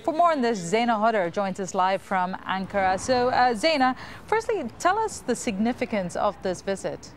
For more on this, Zeine Khodr joins us live from Ankara. So, Zeine, firstly, tell us the significance of this visit.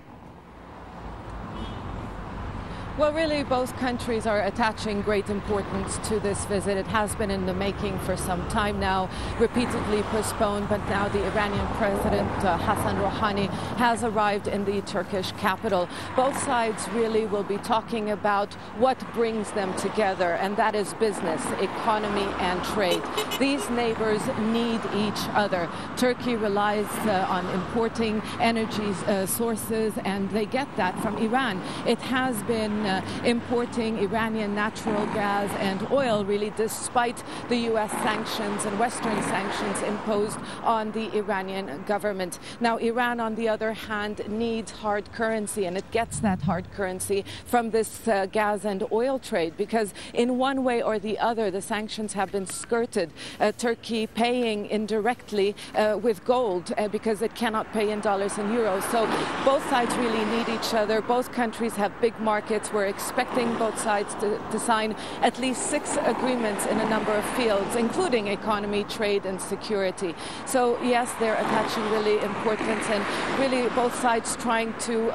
Well, really, both countries are attaching great importance to this visit. It has been in the making for some time now, repeatedly postponed, but now the Iranian President Hassan Rouhani has arrived in the Turkish capital. Both sides really will be talking about what brings them together, and that is business, economy, and trade. These neighbors need each other. Turkey relies on importing energy sources, and they get that from Iran. It has been importing Iranian natural gas and oil, really, despite the U.S. sanctions and Western sanctions imposed on the Iranian government. Now, Iran, on the other hand, needs hard currency, and it gets that hard currency from this gas and oil trade, because in one way or the other, the sanctions have been skirted. Turkey paying indirectly with gold because it cannot pay in dollars and euros. So both sides really need each other. Both countries have big markets. We're expecting both sides to sign at least 6 agreements in a number of fields, including economy, trade, and security. So yes, they're attaching really importance, and really both sides trying to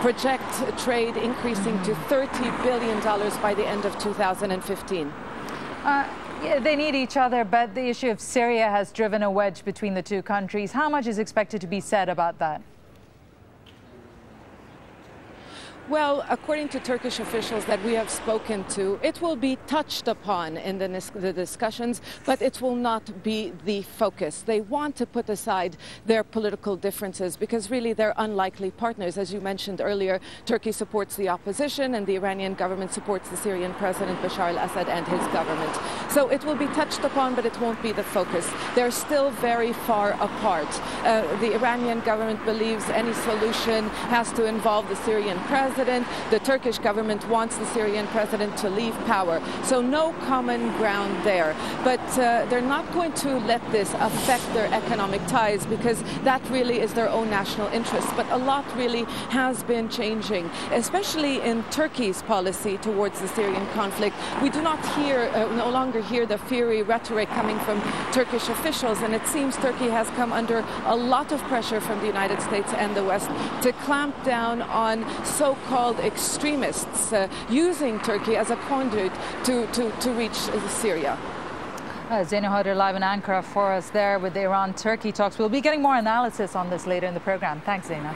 project trade increasing to $30 billion by the end of 2015. Yeah, they need each other, but the issue of Syria has driven a wedge between the two countries. How much is expected to be said about that? Well, according to Turkish officials that we have spoken to, it will be touched upon in the discussions, but it will not be the focus. They want to put aside their political differences because really they're unlikely partners. As you mentioned earlier, Turkey supports the opposition and the Iranian government supports the Syrian President Bashar al-Assad and his government. So it will be touched upon, but it won't be the focus. They're still very far apart. The Iranian government believes any solution has to involve the Syrian president. The Turkish government wants the Syrian president to leave power. So no common ground there. But they're not going to let this affect their economic ties because that really is their own national interest. But a lot really has been changing, especially in Turkey's policy towards the Syrian conflict. We do not no longer hear the fiery rhetoric coming from Turkish officials. And it seems Turkey has come under a lot of pressure from the United States and the West to clamp down on so-called extremists using Turkey as a conduit to reach Syria. Zeine Khodr live in Ankara for us there with the Iran-Turkey talks. We'll be getting more analysis on this later in the program. Thanks, Zeine.